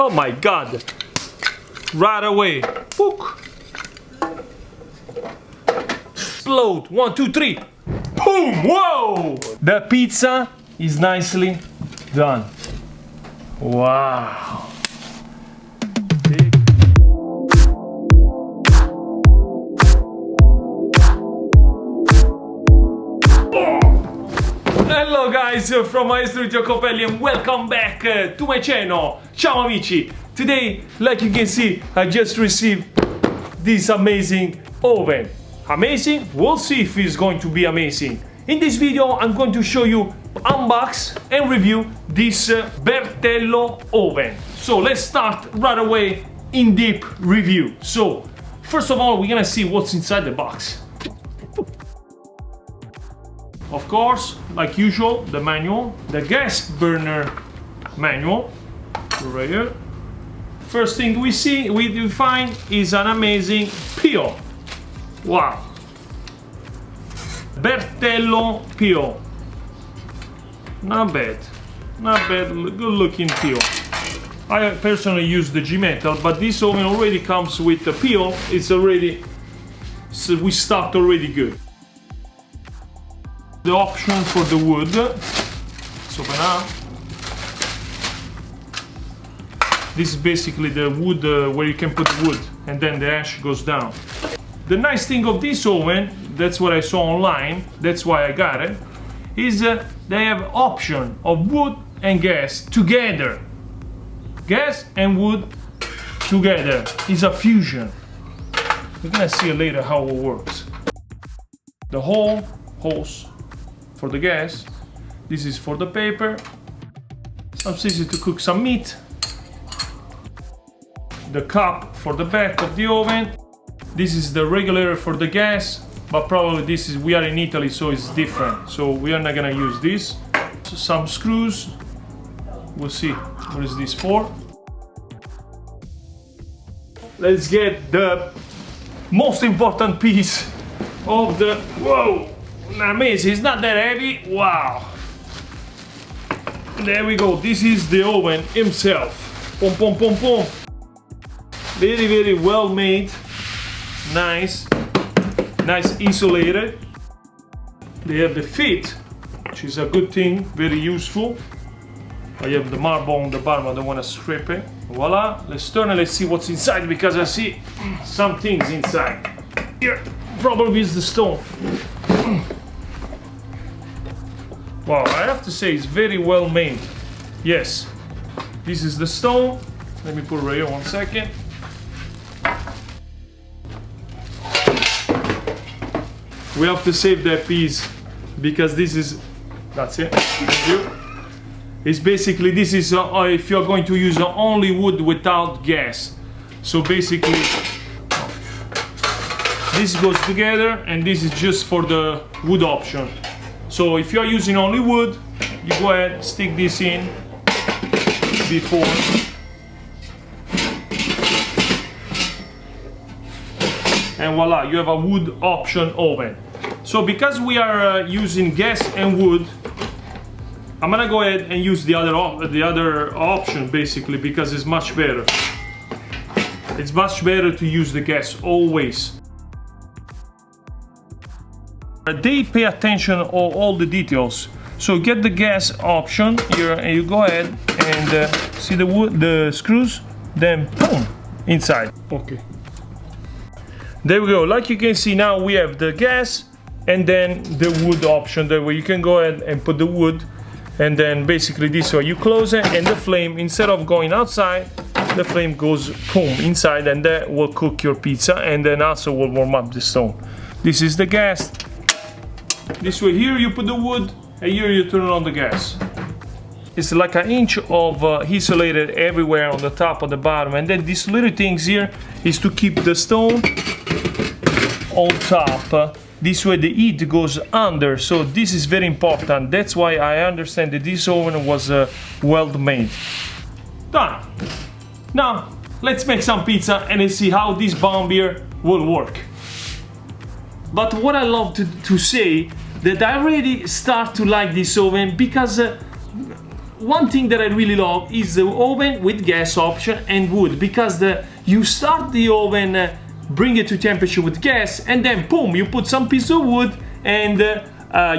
Oh my god! Right away. Book. Explode. 1, 2, 3. Boom! Whoa! The pizza is nicely done. Wow. Hello guys, from Maestro Iacopelli and welcome back to my channel. Ciao amici! Today, like you can see, I just received this amazing oven. Amazing? We'll see if it's going to be amazing. In this video, I'm going to show you, unbox and review this Bertello oven. So let's start right away in deep review. So, first of all, we're gonna see what's inside the box. Of course, like usual, the manual, the gas burner manual, right here. First thing we find is an amazing peel. Wow. Bertello peel. Not bad. Not bad, good looking peel. I personally use the G-Metal, but this oven already comes with the peel. It's already, so we stocked already good. The option for the wood. Let's open up. This is basically the wood where you can put wood and then the ash goes down. The nice thing of this oven, that's what I saw online, that's why I got it, is they have option of wood and gas together. Gas and wood together is a fusion. We're gonna see later how it works. The hose for the gas, this is for the paper, some scissors to cook some meat, the cup for the back of the oven, this is the regulator for the gas, but probably this is, we are in Italy so it's different, so we are not gonna use this. So some screws, we'll see what is this for. Let's get the most important piece of the, whoa! Amazing, it's not that heavy. Wow. There we go. This is the oven himself. Pom pom pom pom. Very, very well made. Nice. Nice insulated. They have the feet, which is a good thing, very useful. I have the marble on the bottom, I don't want to scrape it. Voila. Let's turn and let's see what's inside because I see some things inside. Here, probably is the stone. Wow, I have to say it's very well made. Yes, this is the stone. Let me put it right here 1 second. We have to save that piece because this is, that's it. Thank you. It's basically, this is if you're going to use only wood without gas. So basically, this goes together and this is just for the wood option. So if you're using only wood, you go ahead, stick this in before. And voila, you have a wood option oven. So because we are using gas and wood, I'm gonna go ahead and use the other option basically because it's much better. It's much better to use the gas always. They pay attention to all the details. So get the gas option here and you go ahead and see the wood, the screws, then boom, inside. Okay. There we go. Like you can see now we have the gas and then the wood option there where you can go ahead and put the wood and then basically this way you close it and the flame, instead of going outside, the flame goes boom inside and that will cook your pizza and then also will warm up the stone. This is the gas. This way here you put the wood and here you turn on the gas. It's like an inch of insulated everywhere on the top, on the bottom, and then these little things here is to keep the stone on top. This way the heat goes under, so this is very important. That's why I understand that this oven was well made. Done. Now let's make some pizza and let's see how this bomb here will work. But what I love to say that I really start to like this oven because one thing that I really love is the oven with gas option and wood, because you start the oven, bring it to temperature with gas, and then boom, you put some piece of wood, and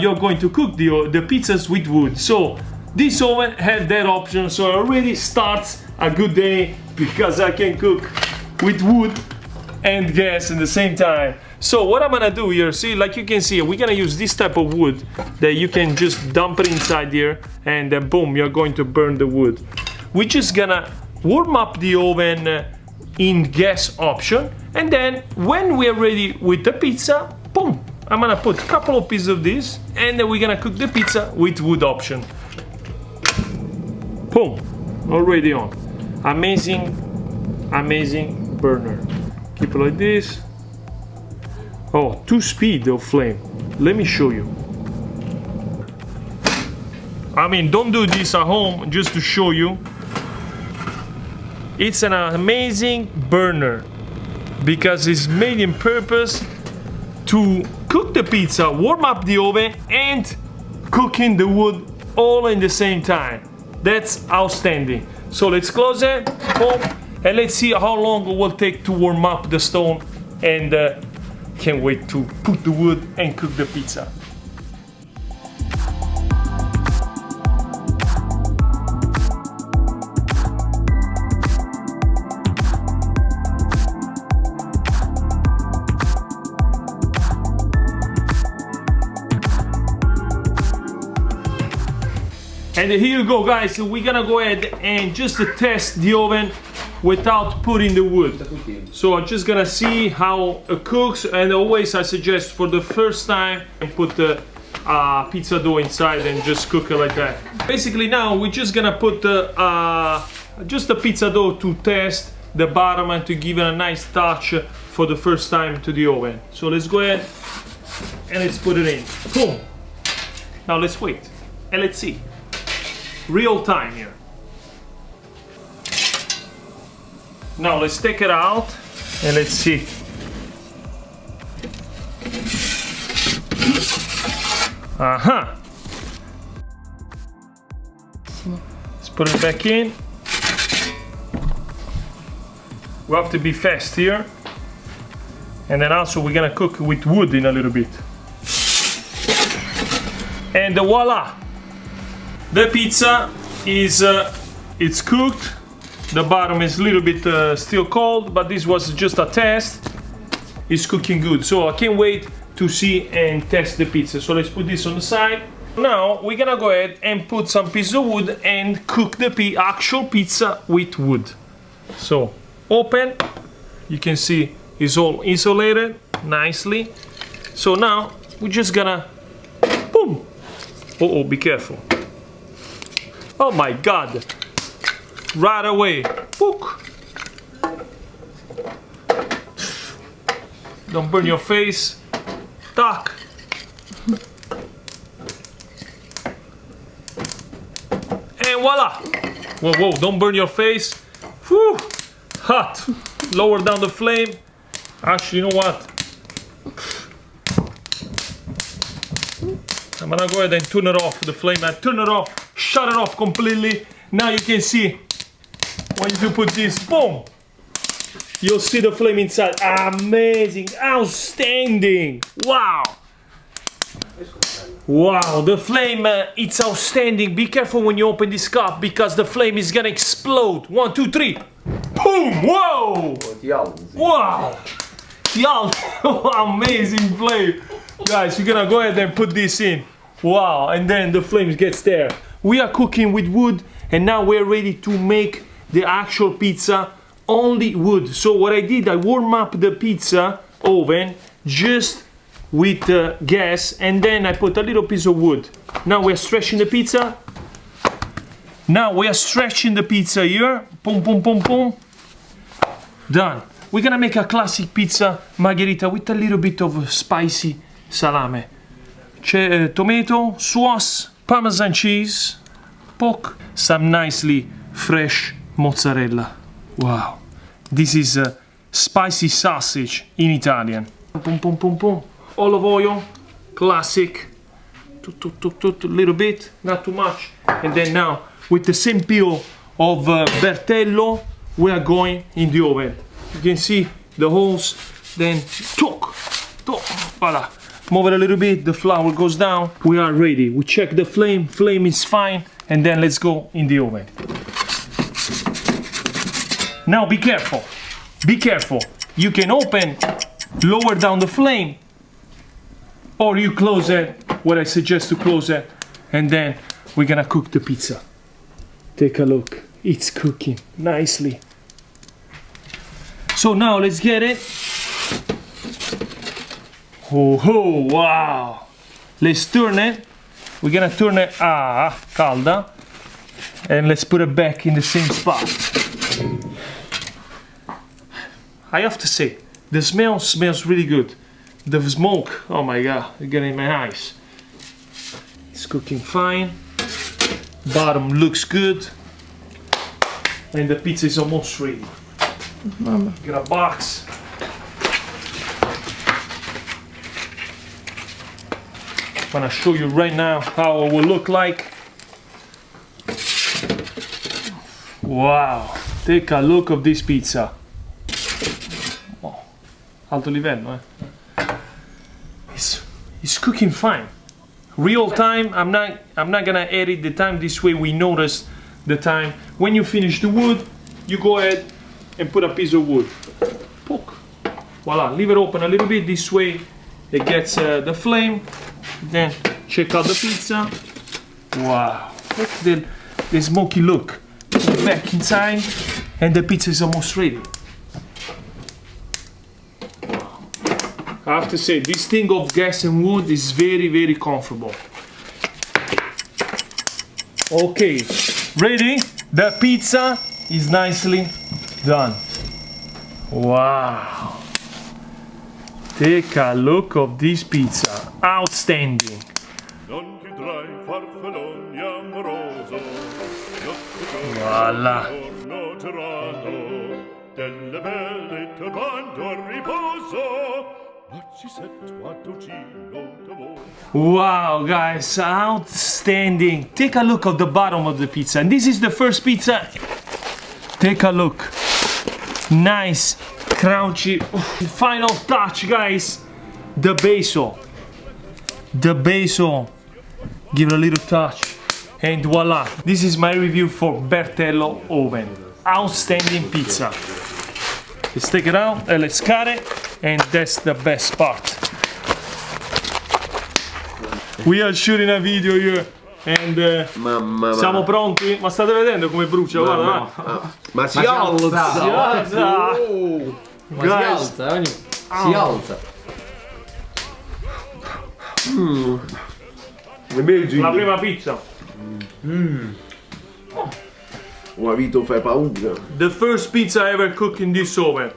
you're going to cook the pizzas with wood. So this oven had that option, so it already starts a good day because I can cook with wood and gas at the same time. So what I'm gonna do here, see, like you can see, we're gonna use this type of wood that you can just dump it inside here, and then boom, you're going to burn the wood. We're just gonna warm up the oven in gas option, and then when we're ready with the pizza, boom, I'm gonna put a couple of pieces of this, and then we're gonna cook the pizza with wood option. Boom, already on. Amazing, amazing burner. Keep it like this. Oh, 2 speed of flame. Let me show you. I mean, don't do this at home, just to show you. It's an amazing burner because it's made in purpose to cook the pizza, warm up the oven, and cooking the wood all in the same time. That's outstanding. So let's close it, boom, and let's see how long it will take to warm up the stone, and can't wait to put the wood and cook the pizza. And here you go, guys. So we're gonna go ahead and just test the oven without putting the wood. So I'm just gonna see how it cooks, and always I suggest for the first time and put the pizza dough inside and just cook it like that. Basically now we're just gonna put just the pizza dough to test the bottom and to give it a nice touch for the first time to the oven. So let's go ahead and let's put it in. Boom. Now let's wait and let's see. Real time here. Now let's take it out and let's see. Let's put it back in. We have to be fast here. And then also we're gonna cook with wood in a little bit. And voila! The pizza is it's cooked. The bottom is a little bit still cold, but this was just a test. It's cooking good, so I can't wait to see and test the pizza. So let's put this on the side. Now we're gonna go ahead and put some piece of wood and cook the actual pizza with wood. So open, you can see it's all insulated nicely. So now we're just gonna boom. Oh, be careful. Oh my God. Right away. Book. Don't burn your face. Tuck. And voila. Whoa, whoa, don't burn your face. Whew. Hot. Lower down the flame. Actually, you know what? I'm gonna go ahead and turn it off, the flame. I turn it off. Shut it off completely. Now you can see when you put this, boom, you'll see the flame inside. Amazing, outstanding. Wow. Wow, the flame, it's outstanding. Be careful when you open this cup because the flame is gonna explode. 1, 2, 3. Boom, whoa. Wow. Amazing flame. Guys, you're gonna go ahead and put this in. Wow, and then the flame gets there. We are cooking with wood, and now we're ready to make the actual pizza only wood. So what I did, I warm up the pizza oven just with gas, and then I put a little piece of wood. Now we're stretching the pizza. Now we are stretching the pizza here. Boom, boom, boom, boom. Done. We're gonna make a classic pizza margherita with a little bit of spicy salame. Tomato, sauce, Parmesan cheese, pork, some nicely fresh mozzarella. Wow, this is a spicy sausage in Italian. Pum, pum, pum, pum. Olive oil, classic. A little bit, not too much. And then now with the same peel of Bertello, we are going in the oven. You can see the holes, then toc, voila. Move it a little bit, the flour goes down. We are ready. We check the flame is fine, and then let's go in the oven. Now be careful, be careful. You can open, lower down the flame, or you close it, what I suggest to close it, and then we're gonna cook the pizza. Take a look, it's cooking nicely. So now let's get it. Oh, wow. Let's turn it. We're gonna turn it calda, and let's put it back in the same spot. I have to say, the smell smells really good. The smoke, oh my god, it's getting in my eyes. It's cooking fine. Bottom looks good. And the pizza is almost ready. Mamma. Get a box. I'm gonna show you right now how it will look like. Wow, take a look of this pizza. Oh, alto livello, eh? It's cooking fine. Real time. I'm not gonna edit the time. This way we notice the time. When you finish the wood, you go ahead and put a piece of wood. Poke. Voila. Leave it open a little bit. This way it gets the flame. Then check out the pizza. Wow. Look at the smoky look. Put it back inside, and the pizza is almost ready. I have to say, this thing of gas and wood is very, very comfortable. Okay, ready? The pizza is nicely done. Wow. Take a look of this pizza. Outstanding. Voila. Wow, guys, outstanding. Take a look at the bottom of the pizza. And this is the first pizza. Take a look. Nice, crunchy. Final touch, guys. The basil. The basil. Give it a little touch. And voila. This is my review for Bertello oven. Outstanding pizza. Let's take it out and let's cut it. And that's the best part. We are shooting a video here and siamo pronti. Ma state vedendo come brucia? Guarda, ma si alza! si alza! Ma si alza, si alza. La prima pizza. Oh, Vito, fai paura. The first pizza I ever cooked in this oven.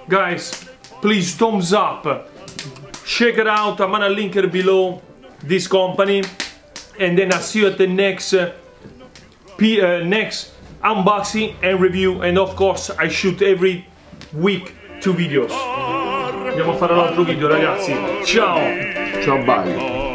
Guys, please thumbs up. Check it out. I'm gonna link it below. This company, and then I'll see you at the next next unboxing and review, and of course I shoot every week 2 videos. Andiamo a fare un altro video, ragazzi. Ciao. Ciao, bye.